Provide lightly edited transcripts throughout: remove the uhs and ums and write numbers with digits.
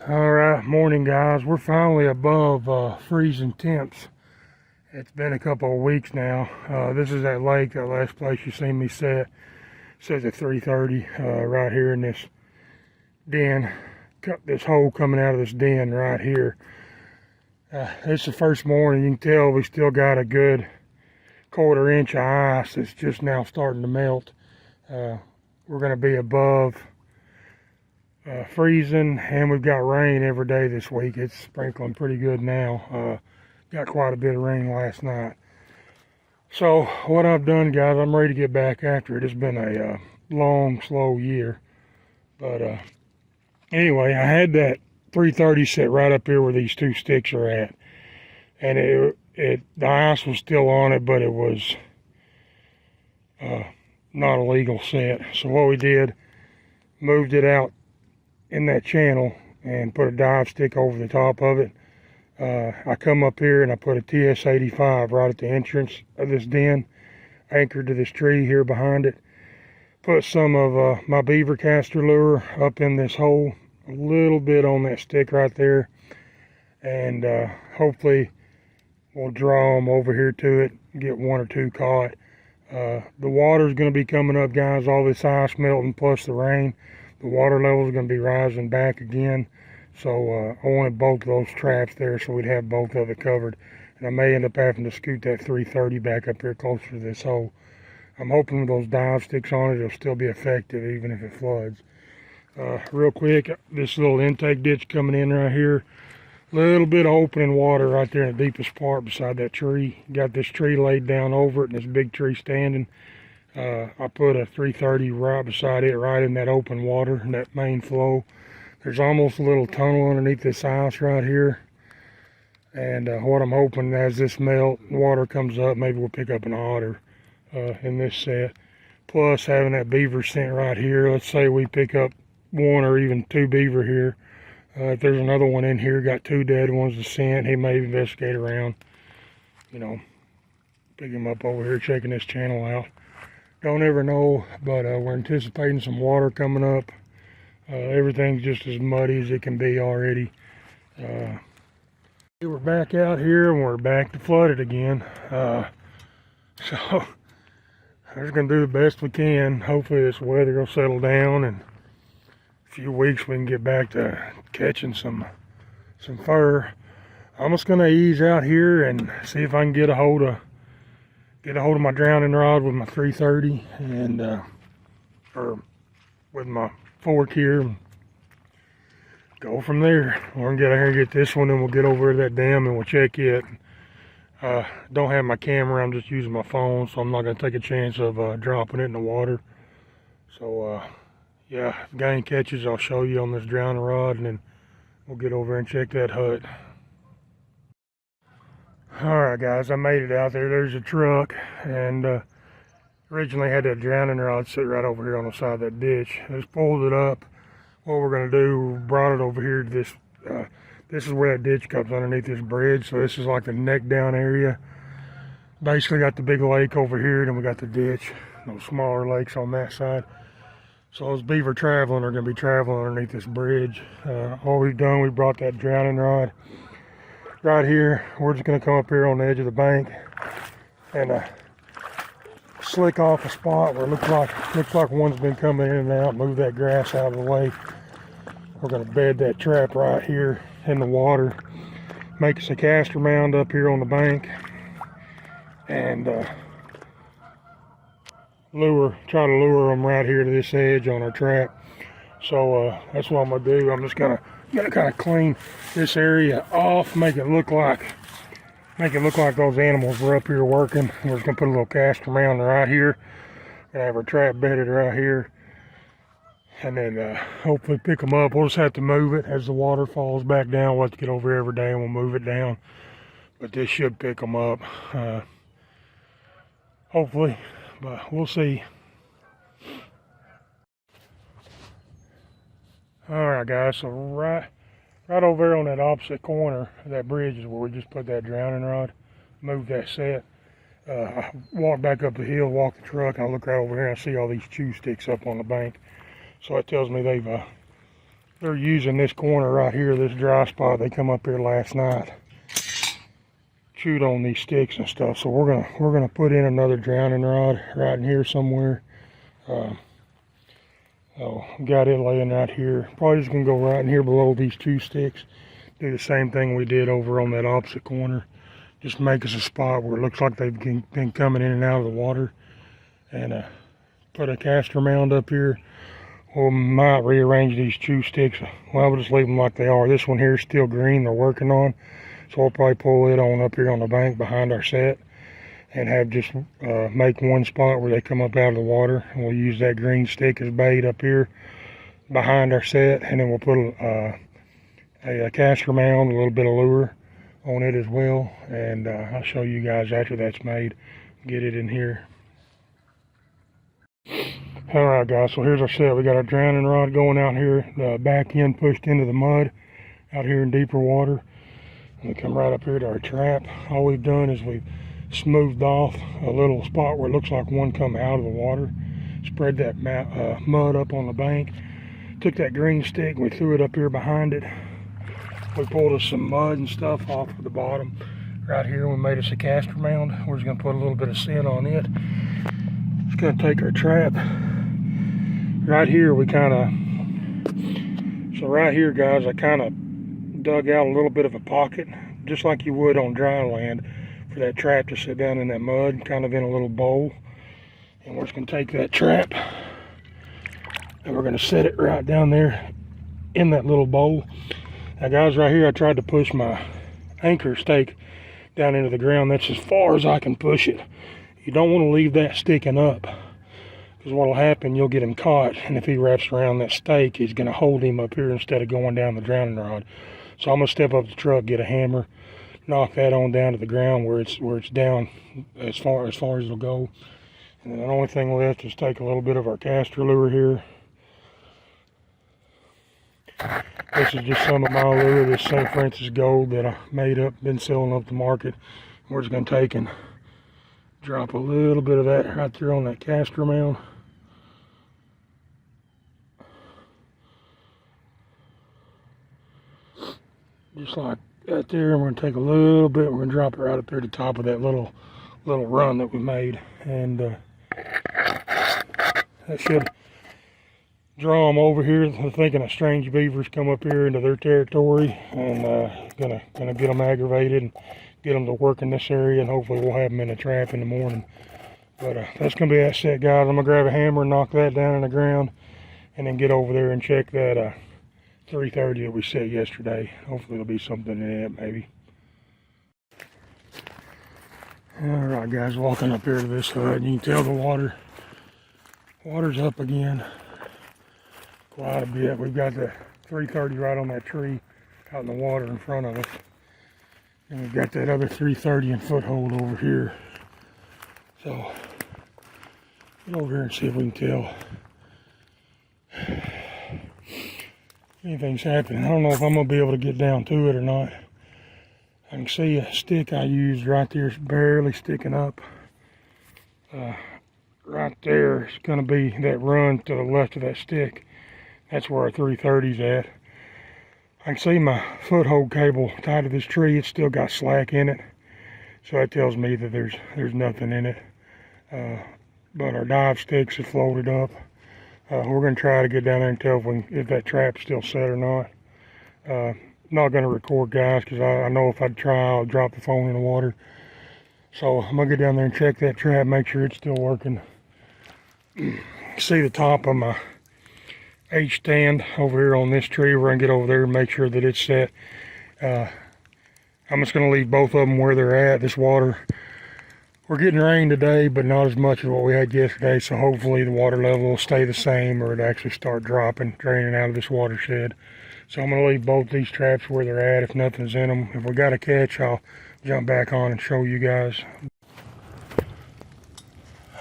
All right, morning guys. We're finally above freezing temps. It's been a couple of weeks now. This is that lake, that last place you seen me set. It says at 3:30 right here in this den. Cut this hole coming out of this den right here. It's the first morning. You can tell we still got a good 1/4 inch of ice. It's just now starting to melt. We're going to be above freezing, and we've got rain every day this week. It's sprinkling pretty good now. Got quite a bit of rain last night. So what I've done, guys, I'm ready to get back after it. It's been a long, slow year. But anyway, I had that 330 set right up here where these two sticks are at. And the ice was still on it, but it was not a legal set. So what we did, moved it out in that channel and put a dive stick over the top of it. I come up here and I put a TS85 right at the entrance of this den, anchored to this tree here behind it. Put some of my beaver castor lure up in this hole, a little bit on that stick right there, and hopefully we'll draw them over here to it, get one or two caught. The water's going to be coming up, guys. All this ice melting plus the rain. The water level is going to be rising back again. So I wanted both of those traps there so we'd have both of it covered. And I may end up having to scoot that 330 back up here closer to this hole. I'm hoping with those dive sticks on it, it'll still be effective even if it floods. Real quick, this little intake ditch coming in right here. Little bit of opening water right there in the deepest part beside that tree. Got this tree laid down over it and this big tree standing. I put a 330 right beside it, right in that open water, in that main flow. There's almost a little tunnel underneath this ice right here. And what I'm hoping, as this water comes up, maybe we'll pick up an otter in this set. Plus having that beaver scent right here. Let's say we pick up one or even two beaver here. If there's another one in here, got two dead ones to scent, he may investigate around, you know, pick him up over here, checking this channel out. Don't ever know, but we're anticipating some water coming up. Everything's just as muddy as it can be already. We're back out here and we're back to flooded again. So we're just gonna do the best we can. Hopefully this weather will settle down, and a few weeks we can get back to catching some fur. I'm just gonna ease out here and see if I can get a hold of my drowning rod with my 330 and or with my fork here, and go from there. We're gonna get out here and get this one, and we'll get over to that dam and we'll check it. Don't have my camera, I'm just using my phone, so I'm not gonna take a chance of dropping it in the water. So yeah, if the gang catches, I'll show you on this drowning rod, and then we'll get over and check that hut. Alright guys, I made it out there. There's a truck, and originally had that drowning rod sit right over here on the side of that ditch. Just pulled it up. What we're going to do, we brought it over here to this, this is where that ditch comes underneath this bridge, so this is like the neck down area. Basically got the big lake over here, then we got the ditch, those smaller lakes on that side. So those beaver traveling are going to be traveling underneath this bridge. All we've done, we brought that drowning rod right here. We're just going to come up here on the edge of the bank and slick off a spot where it looks like one's been coming in and out. Move that grass out of the way. We're going to bed that trap right here in the water, make us a castor mound up here on the bank, and try to lure them right here to this edge on our trap. So that's what I'm going to do. I'm just going to kind of clean this area off, make it look like those animals were up here working. We're just gonna put a little castor mound right here and have our trap bedded right here, and then hopefully pick them up. We'll just have to move it as the water falls back down. We'll have to get over here every day and we'll move it down, but this should pick them up, hopefully, but we'll see. All right guys, so right over there on that opposite corner of that bridge is where we just put that drowning rod. Move that set. I walk back up the hill, walk the truck, and I look right over here and I see all these chew sticks up on the bank. So that tells me they've they're using this corner right here, this dry spot. They come up here last night, chewed on these sticks and stuff. So we're gonna put in another drowning rod right in here somewhere. Got it laying right here. Probably just gonna go right in here below these two sticks. Do the same thing we did over on that opposite corner. Just make us a spot where it looks like they've been coming in and out of the water. And put a castor mound up here. We might rearrange these chew sticks. Well, we'll just leave them like they are. This one here is still green they're working on. So we'll probably pull it on up here on the bank behind our set. And have just make one spot where they come up out of the water. And we'll use that green stick as bait up here behind our set. And then we'll put a castor mound, a little bit of lure on it as well. And I'll show you guys after that's made. Get it in here. Alright guys, so here's our set. We got our drowning rod going out here. The back end pushed into the mud out here in deeper water. And we come right up here to our trap. All we've done is we've smoothed off a little spot where it looks like one come out of the water. Spread that mud up on the bank. Took that green stick and we threw it up here behind it. We pulled us some mud and stuff off of the bottom. Right here we made us a castor mound. We're just going to put a little bit of scent on it. Just going to take our trap. Right here we right here guys, I kind of dug out a little bit of a pocket, just like you would on dry land, for that trap to sit down in that mud, kind of in a little bowl. And we're just going to take that trap and we're going to set it right down there in that little bowl. Now guys, right here I tried to push my anchor stake down into the ground. That's as far as I can push it. You don't want to leave that sticking up, because what will happen, you'll get him caught, and if he wraps around that stake, he's going to hold him up here instead of going down the drowning rod. So I'm going to step up the truck, get a hammer, knock that on down to the ground where it's down as far as it'll go. And then the only thing left is take a little bit of our castor lure here. This is just some of my lure, this St. Francis Gold that I made up, been selling up the market. We're just going to take and drop a little bit of that right there on that castor mound. Just like that there, and we're going to take a little bit, we're going to drop it right up there at the top of that little run that we made. And that should draw them over here. I'm thinking that strange beavers come up here into their territory, and gonna get them aggravated and get them to work in this area, and hopefully we'll have them in a trap in the morning. But that's gonna be that set, guys. I'm gonna grab a hammer and knock that down in the ground, and then get over there and check that 330 that we set yesterday. Hopefully there'll be something in it, maybe. All right, guys, walking up here to this hut, you can tell the water's up again quite a bit. We've got the 330 right on that tree out in the water in front of us. And we've got that other 330 and foothold over here. So, get over here and see if we can tell anything's happening. I don't know if I'm going to be able to get down to it or not. I can see a stick I used right there is barely sticking up. Right there is going to be that run to the left of that stick. That's where our 330's at. I can see my foothold cable tied to this tree. It's still got slack in it, so that tells me that there's nothing in it. But our dive sticks have floated up. We're going to try to get down there and tell if that trap's still set or not. Not going to record, guys, because I know if I try, I'll drop the phone in the water. So I'm going to get down there and check that trap, make sure it's still working. See the top of my H stand over here on this tree. We're going to get over there and make sure that it's set. I'm just going to leave both of them where they're at. This water, we're getting rain today, but not as much as what we had yesterday, so hopefully the water level will stay the same, or it actually start dropping, draining out of this watershed. So I'm going to leave both these traps where they're at if nothing's in them. If we got a catch, I'll jump back on and show you guys.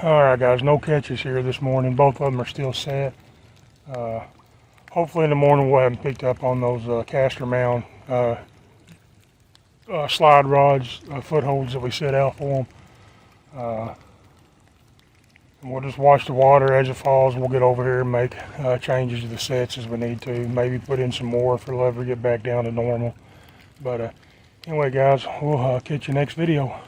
Alright guys, no catches here this morning. Both of them are still set. Hopefully in the morning we'll have them picked up on those castor mound slide rods, footholds that we set out for them. We'll just watch the water as it falls. We'll get over here and make changes to the sets as we need to. Maybe put in some more for lever, get back down to normal. But anyway, guys, we'll catch you next video.